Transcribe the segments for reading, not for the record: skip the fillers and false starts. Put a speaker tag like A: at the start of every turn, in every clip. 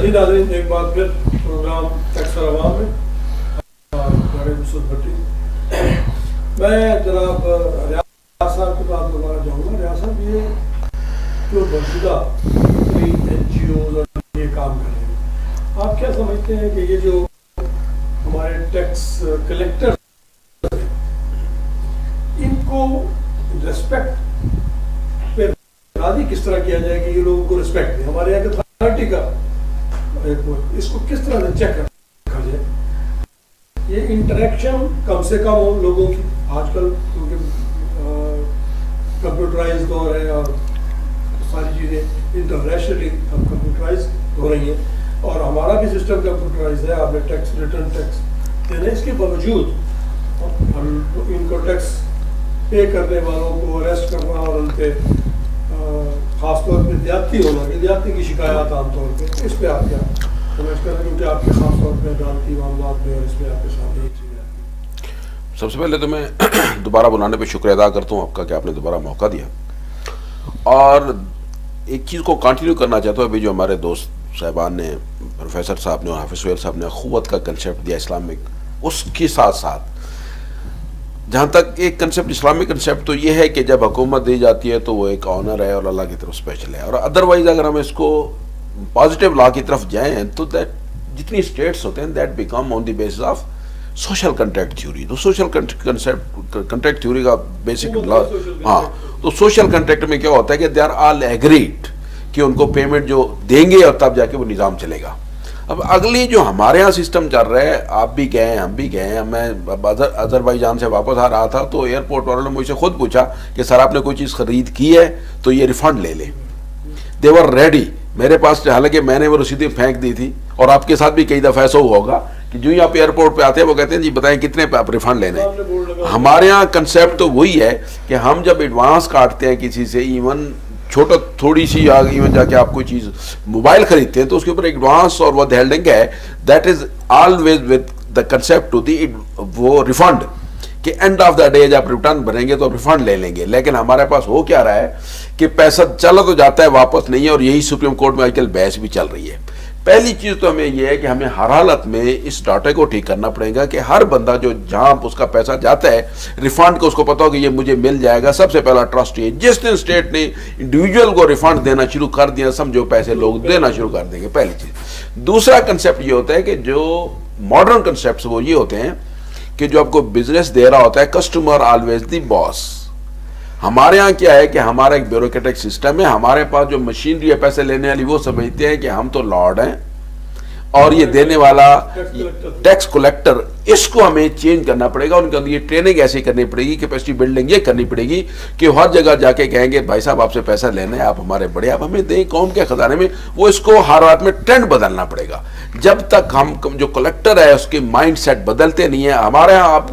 A: جی ناظرین، ایک بار پھر پروگرام ٹیکس اور عوام میں میں جناب ریاض صاحب کے پاس دوبارہ جاؤں گا. ریاض صاحب، یہ جو موجودہ NGOs اور یہ کام کر رہے ہیں، آپ کیا سمجھتے ہیں کہ یہ جو ہمارے ٹیکس کلیکٹر ان کو ریسپیکٹ پہ راضی کس طرح کیا جائے کہ یہ لوگوں کو ریسپیکٹ دیں؟ ہمارے یہاں کے اتھارٹی کا اس کو کس طرح سے چیک رکھا جائے؟ یہ انٹریکشن کم سے کم ہو لوگوں کی. آج کل کیونکہ کمپیوٹرائز دور ہے اور ساری چیزیں انٹرنیشنلی ہم کمپیوٹرائز ہو رہی ہیں اور ہمارا بھی سسٹم کمپیوٹرائز ہے. آپ نے ٹیکس ریٹرن ٹیکس دینے، اس کے باوجود ہم ان کو ٹیکس پے کرنے والوں کو اریسٹ کرنا اور ان پہ خاص طور پہ زیادتی ہونا، کہ زیادتی کی شکایات عام طور پہ، اس پہ آپ کیا سمجھ کر رہے ہیں؟ کیونکہ آپ کے خاص طور پہ عدالتی معاملات میں اور اس میں آپ کے سامنے ایک چیز ہے.
B: سب سے پہلے تو میں دوبارہ بلانے پہ شکریہ ادا کرتا ہوں آپ کا کہ آپ نے دوبارہ موقع دیا. اور ایک چیز کو کنٹینیو کرنا چاہتا ہوں. ابھی جو ہمارے دوست صاحبان نے، پروفیسر صاحب نے اور حافظ سہیل صاحب نے اخوت کا کنسیپٹ دیا اسلامک، اس کے ساتھ ساتھ جہاں تک ایک کنسیپٹ اسلامک کنسیپٹ تو یہ ہے کہ جب حکومت دی جاتی ہے تو وہ ایک آنر ہے اور اللہ کی طرف اسپیشل ہے. اور ادروائز اگر ہم اس کو پازیٹیو لا کی طرف جائیں تو جتنی اسٹیٹس ہوتے ہیں that become on the basis of social contract theory. تو سوشل کنٹریکٹ تھیوری کا بیسک لا، ہاں، تو سوشل کنٹریکٹ میں کیا ہوتا ہے کہ دے آر آل ایگریڈ کہ ان کو پیمنٹ جو دیں گے اور تب جا کے وہ نظام چلے گا. اب اگلی جو ہمارے ہاں سسٹم چل رہا ہے، آپ بھی گئے ہیں، ہم بھی گئے ہیں. میں آذربائیجان سے واپس آ رہا تھا تو ایئرپورٹ والوں نے مجھ سے خود پوچھا کہ سر آپ نے کوئی چیز خرید کی ہے تو یہ ریفنڈ لے لیں. دے ور ریڈی. میرے پاس، حالانکہ میں نے وہ رسیدیں پھینک دی تھی، اور آپ کے ساتھ بھی کئی دفعہ ایسا ہوا ہوگا کہ جو ہی آپ ایئرپورٹ پہ آتے ہیں وہ کہتے ہیں جی بتائیں کتنے پہ آپ ریفنڈ لینے. ہمارے یہاں کنسیپٹ تو وہی ہے کہ ہم جب ایڈوانس کاٹتے ہیں کسی سے، ایون چھوٹا تھوڑی سی ایون جا کے آپ کوئی چیز موبائل خریدتے ہیں تو اس کے اوپر ایڈوانس اور ود ہیلڈنگ ہے، that is always with the concept to the وہ ریفنڈ، کہ اینڈ آف دا ڈے جب ریٹرن بھریں گے تو ریفنڈ لے لیں گے. لیکن ہمارے پاس ہو کیا رہا ہے کہ پیسہ چلا تو جاتا ہے، واپس نہیں ہے. اور یہی سپریم کورٹ میں آج کل بحث بھی چل رہی ہے. پہلی چیز تو ہمیں یہ ہے کہ ہمیں ہر حالت میں اس ڈاٹے کو ٹھیک کرنا پڑے گا کہ ہر بندہ جو جہاں اس کا پیسہ جاتا ہے ریفنڈ کو، اس کو پتا ہو کہ یہ مجھے مل جائے گا. سب سے پہلا ٹرسٹ یہ، جس دن اسٹیٹ نے انڈیویجول کو ریفنڈ دینا شروع کر دیا، سمجھو پیسے لوگ دینا شروع کر دیں گے. پہلی چیز. دوسرا کنسیپٹ یہ ہوتا ہے کہ جو ماڈرن کنسیپٹس وہ یہ ہوتے ہیں کہ جو آپ کو بزنس دے رہا ہوتا ہے، کسٹمر آلویز دی باس. ہمارے ہاں کیا ہے کہ ہمارا ایک بیوروکریٹک سسٹم ہے. ہمارے پاس جو مشینری ہے پیسے لینے والی، وہ سمجھتے ہیں کہ ہم تو لارڈ ہیں اور یہ دینے والا ٹیکس کلیکٹر. اس کو ہمیں چینج کرنا پڑے گا. ان کے اندر یہ ٹریننگ ایسی کرنی پڑے گی، کیپیسٹی بلڈنگ یہ کرنی پڑے گی کہ ہر جگہ جا کے کہیں گے بھائی صاحب آپ سے پیسہ لینا ہے، آپ ہمارے بڑے، آپ ہمیں دیں قوم کے خزانے میں. وہ اس کو ہر رات میں ٹرینڈ بدلنا پڑے گا. جب تک ہم جو کلیکٹر ہے اس کے مائنڈ سیٹ بدلتے نہیں ہیں. ہمارے یہاں آپ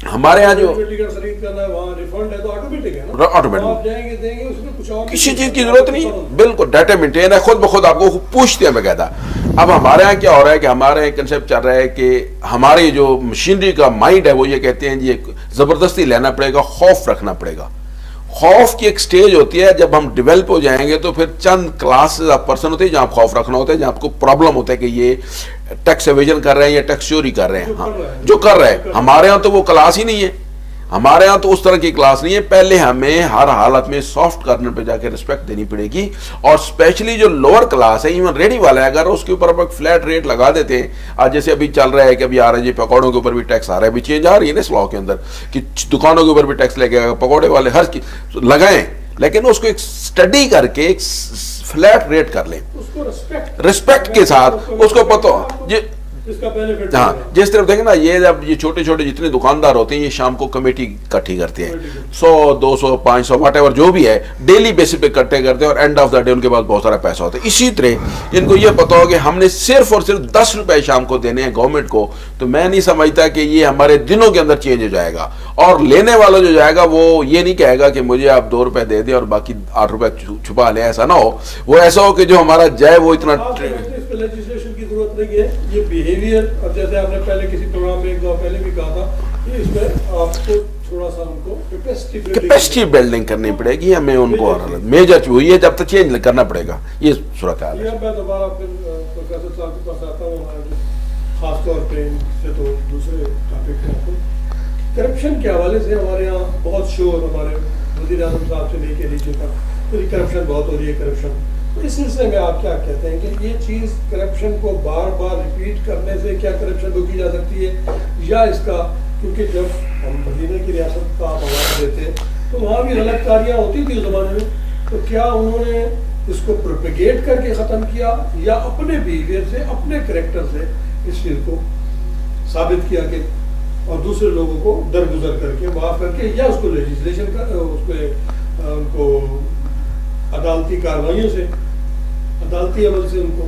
B: ہمارے یہاں جو کسی چیز کی ضرورت نہیں، بالکل ڈیٹا مینٹین ہے، خود بخود آپ کو پوچھتے ہیں باقاعدہ. اب ہمارے یہاں کیا ہو رہا ہے کہ ہمارے کنسیپٹ چل رہا ہے کہ ہماری جو مشینری کا مائنڈ ہے وہ یہ کہتے ہیں جی زبردستی لینا پڑے گا، خوف رکھنا پڑے گا. خوف کی ایک سٹیج ہوتی ہے جب ہم ڈیولپ ہو جائیں گے تو پھر چند کلاسز آف پرسن ہوتے ہیں جہاں خوف رکھنا ہوتا ہے، جہاں آپ کو پرابلم ہوتا ہے کہ یہ ٹیکس ایویژن کر رہے ہیں یا ٹیکس چوری کر رہے ہیں. ہاں، جو کر رہے ہیں. ہمارے ہاں تو وہ کلاس ہی نہیں ہے. ہمارے ہاں تو اس طرح کی کلاس نہیں ہے. پہلے ہمیں ہر حالت میں سافٹ کارنر پہ جا کے رسپیکٹ دینی پڑے گی. اور اسپیشلی جو لوور کلاس ہے، ایون ریڈی والا ہے، اگر اس کے اوپر آپ فلیٹ ریٹ لگا دیتے ہیں، آج جیسے ابھی چل رہا ہے کہ ابھی آ رہا ہے جی پکوڑوں کے اوپر بھی ٹیکس آ رہا ہے، ابھی چینج آ رہی ہے نا اس لاء کے اندر کہ دکانوں کے اوپر بھی ٹیکس لے کے پکوڑے والے ہر لگائیں، لیکن اس کو ایک اسٹڈی کر کے ایک فلیٹ ریٹ کر لیں رسپیکٹ کے ساتھ. اس کو پتہ ہاں جس طرف دیکھیں نا، یہ جب یہ چھوٹے چھوٹے جتنے دکاندار ہوتے ہیں یہ شام کو کمیٹی اکٹھی کرتے ہیں، 100 200 500 واٹ ایور جو بھی ہے، ڈیلی بیسس پہ اکٹھے کرتے ہیں اور اینڈ آف دا ڈے ان کے پاس بہت سارا پیسہ ہوتا ہے. اسی طرح ان کو یہ پتا ہو کہ ہم نے صرف اور صرف 10 روپے شام کو دینے ہیں گورنمنٹ کو. تو میں نہیں سمجھتا کہ یہ ہمارے دنوں کے اندر چینج ہو جائے گا. اور لینے والا جو جائے گا وہ یہ نہیں کہے گا کہ مجھے آپ 2 روپے دے دیں اور باقی 8 روپے چھپا لیں. ایسا نہ ہو. وہ ایسا ہو کہ جو ہمارا جائے وہ اتنا
A: لیجسلیشن کی ضرورت نہیں ہے. یہ بیہیویئر، اب جیسے آپ نے پہلے کسی پروگرام میں ایک دفعہ پہلے بھی کہا تھا اس میں آپ کو تھوڑا سا ان کو
B: کیپیسٹی بلڈنگ کرنی پڑے گی ہمیں ان کو، میجر ہوئی ہے جب تک چینج کرنا پڑے گا، یہ صورتحال ہے۔
A: میں دوبارہ پھر پروفیسر صاحب کے پاس آتا ہوں، خاص طور پہ ان سے تو دوسرے ٹاپک پہ کرپشن کے حوالے سے ہمارے یہاں بہت شور، ہمارے وزیر اعظم صاحب سے لے کے نیچے تک کرپشن بہت ہو رہی ہے، کرپشن۔ تو اس سلسلے میں آپ کیا کہتے ہیں کہ یہ چیز کرپشن کو بار بار ریپیٹ کرنے سے کیا کرپشن روکی جا سکتی ہے، یا اس کا، کیونکہ جب ہم مدینہ کی ریاست کا آپ حوالہ دیتے تو وہاں بھی غلط کاریاں ہوتی تھی اس زمانے میں، تو کیا انہوں نے اس کو پروپیگیٹ کر کے ختم کیا، یا اپنے بیہیویئر سے، اپنے کریکٹر سے اس چیز کو ثابت کیا کہ، اور دوسرے لوگوں کو درگزر کر کے، معاف کر کے، یا اس کو لیجسلیشن کا، اس کو ان کو عدالتی کارروائیوں سے، عدالتی عمل سے ان کو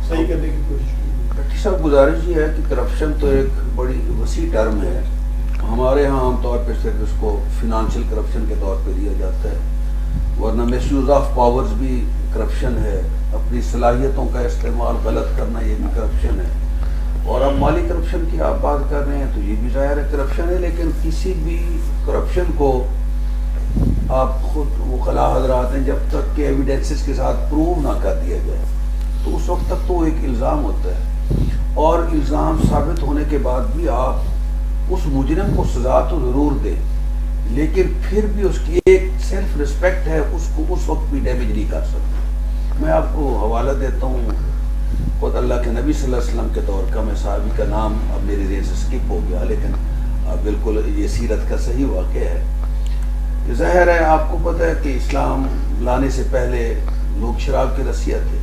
A: صحیح کرنے کی کوشش کی؟
C: ڈاکٹر صاحب گزارش یہ ہے کہ کرپشن تو ایک بڑی وسیع ٹرم ہے، ہمارے ہاں عام طور پہ صرف اس کو فنانشل کرپشن کے طور پہ لیا جاتا ہے، ورنہ مس یوز آف پاورز بھی کرپشن ہے، اپنی صلاحیتوں کا استعمال غلط کرنا یہ بھی کرپشن ہے، اور اب مالی کرپشن کی آپ بات کر رہے ہیں تو یہ بھی ظاہر ہے کرپشن ہے، لیکن کسی بھی کرپشن کو آپ خود وکلاء حضرات ہیں، جب تک کہ ایویڈنسز کے ساتھ پروو نہ کر دیا جائے تو اس وقت تک تو ایک الزام ہوتا ہے، اور الزام ثابت ہونے کے بعد بھی آپ اس مجرم کو سزا تو ضرور دیں، لیکن پھر بھی اس کی ایک سیلف رسپیکٹ ہے، اس کو اس وقت بھی ڈیمیج نہیں کر سکتے۔ میں آپ کو حوالہ دیتا ہوں خود اللہ کے نبی صلی اللہ علیہ وسلم کے دور کا، میں صحابی کا نام اب میری ذہن سے اسکپ ہو گیا، لیکن بالکل یہ سیرت کا صحیح واقعہ ہے۔ ظاہر ہے آپ کو پتہ ہے کہ اسلام لانے سے پہلے لوگ شراب کے رسیا تھے،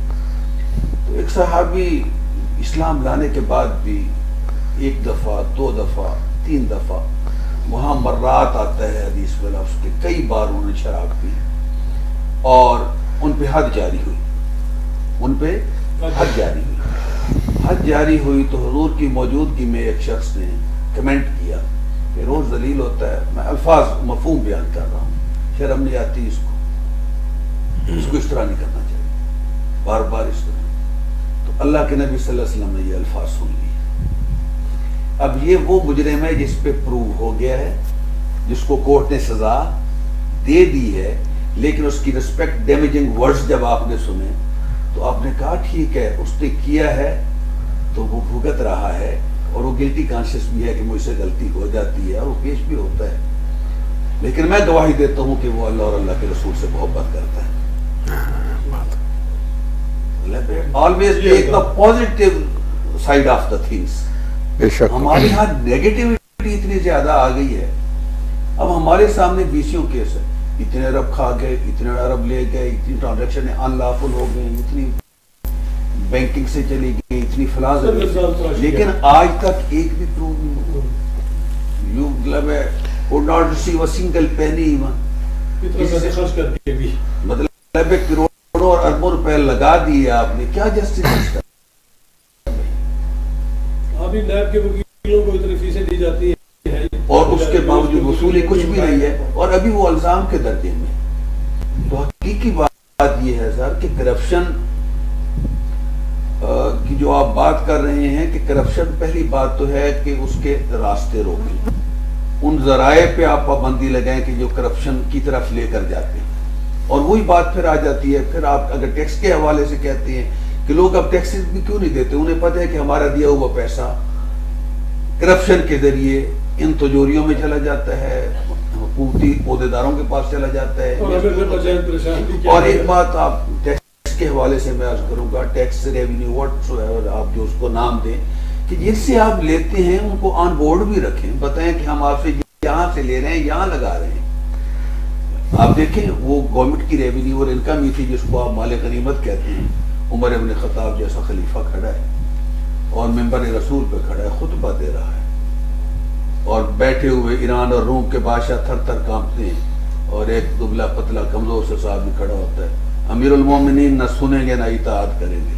C: تو ایک صحابی اسلام لانے کے بعد بھی ایک دفعہ، دو دفعہ، تین دفعہ، وہاں مرات آتا ہے حدیث میں لفظ کے، کئی بار انہوں نے شراب پی اور ان پہ حد جاری ہوئی، ان پہ حد جاری ہوئی، حد جاری ہوئی تو حضور کی موجودگی میں ایک شخص نے کمنٹ کیا کہ روز ذلیل ہوتا ہے، میں الفاظ مفہوم بیان کر رہا ہوں، شرم نہیں آتی اس کو اس طرح نہیں کرنا چاہیے، بار بار اس طرح۔ تو اللہ کے نبی صلی اللہ علیہ وسلم نے یہ الفاظ سن لیے۔ اب یہ وہ مجرم ہے جس پہ پروو ہو گیا ہے، جس کو کورٹ نے سزا دے دی ہے، لیکن اس کی رسپیکٹ ڈیمیجنگ ورڈز جب آپ نے سنے تو آپ نے کہا ٹھیک ہے، اس نے کیا ہے تو وہ بھگت رہا ہے، اور وہ گلٹی کانشیس بھی ہے کہ مجھ سے غلطی ہو جاتی ہے، اور وہ پیش بھی ہوتا ہے، لیکن میں گواہی دیتا ہوں کہ وہ اللہ اور اللہ کے رسول سے محبت کرتا ہے۔ always take the positive side of the things۔ ہمارے ہاں نیگیٹیوٹی اتنی زیادہ آ گئی ہے، اب ہمارے سامنے بیسیوں کیس ہے، اتنے ارب کھا گئے، اتنے ارب لے گئے، اتنی ٹرانزیکشن ان لافل ہو گئی، اتنی بینکنگ سے چلی گئی، اتنی فلاں، لیکن آج تک ایک بھی پروو نہیں ہوا۔ You could not receive a single penny even۔ مطلب کروڑوں اور اربوں روپے لگا دیے آپ نے، کیا جسٹس ہے؟
A: ابھی نیب کے وکیلوں کو اتنی فیسیں دی جاتی ہیں
C: اور اس کے باوجود وصولی کچھ بھی نہیں ہے، اور ابھی وہ الزام کے درجے میں۔ تو حقیقی بات یہ ہے سر کہ کرپشن کی جو آپ بات کر رہے ہیں کہ کرپشن، پہلی بات تو ہے کہ اس کے راستے روکیں، ان ذرائع پہ آپ پابندی لگائیں کہ جو کرپشن کی طرف لے کر جاتے ہیں، اور وہی بات پھر آ جاتی ہے، پھر آپ اگر ٹیکس کے حوالے سے کہتے ہیں کہ لوگ اب ٹیکسز بھی کیوں نہیں دیتے، انہیں پتہ ہے کہ ہمارا دیا ہوا پیسہ کرپشن کے ذریعے ان تجوریوں میں چلا جاتا ہے، حکومتی عہدیداروں کے پاس چلا جاتا ہے۔ اور ایک بات آپ ٹیکس کے حوالے سے میں عرض کروں گا، ٹیکس ریونیو واٹ آپ جو اس کو نام دیں، کہ جن سے آپ لیتے ہیں ان کو آن بورڈ بھی رکھیں، بتائیں کہ ہم آپ سے یہاں سے لے رہے ہیں، یہاں لگا رہے ہیں۔ آپ دیکھیں وہ گورنمنٹ کی ریونیو اور انکم ہی تھی جس کو آپ مال غنیمت کہتے ہیں، عمر ابن خطاب جیسا خلیفہ کھڑا ہے اور ممبر رسول پہ کھڑا ہے، خطبہ دے رہا ہے، اور بیٹھے ہوئے ایران اور روم کے بادشاہ تھر تھر کانپتے ہیں، اور ایک دبلا پتلا کمزور سے صاحب بھی کھڑا ہوتا ہے، امیر المومنین نہ سنیں گے نہ اطاعت کریں گے،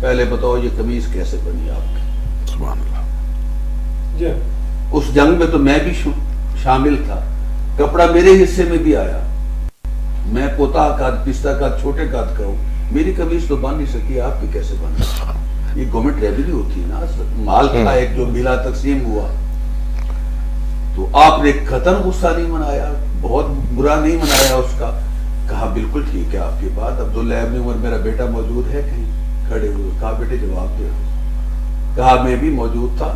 C: پہلے بتاؤ یہ قمیض کیسے بنی آپ کی؟
B: سبحان اللہ۔
C: اس جنگ میں تو میں بھی شامل تھا، کپڑا میرے حصے میں بھی آیا، میں کوتا قد، پستہ قد، چھوٹے قد کا ہوں، میری قمیض تو بن نہیں سکی، آپ کی کیسے بن؟ یہ گورنمنٹ ریونیو تھی نا، مال تھا ایک جو ملا تقسیم ہوا، تو آپ نے قطعاً غصہ نہیں منایا, بہت برا نہیں منایا اس کا, کہا بالکل ٹھیک ہے آپ کی بات, عبداللہ ابن عمر میرا بیٹا موجود ہے کہیں کھڑے ہوئے, کہا بیٹے جواب دو, کہا میں بھی موجود تھا,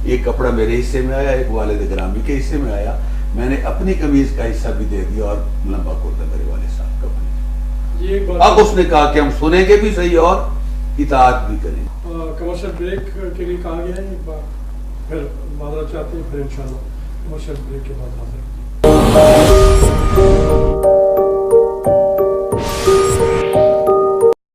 C: ایک کپڑا میرے حصے میں آیا, ایک والد گرامی کے حصے میں آیا, میں نے اپنی قمیض کا حصہ بھی دے دیا اور لمبا کرتا میرے والد صاحب کا بنا. اب اس نے کہا کہ ہم سنیں گے بھی صحیح اور اطاعت بھی کریں.
A: کمرشل بریک کے لیے کہا گیا ہے, ایک بار پھر معذرت چاہتے ہیں, پھر انشاءاللہ کمرشل بریک کے بعد حاضر.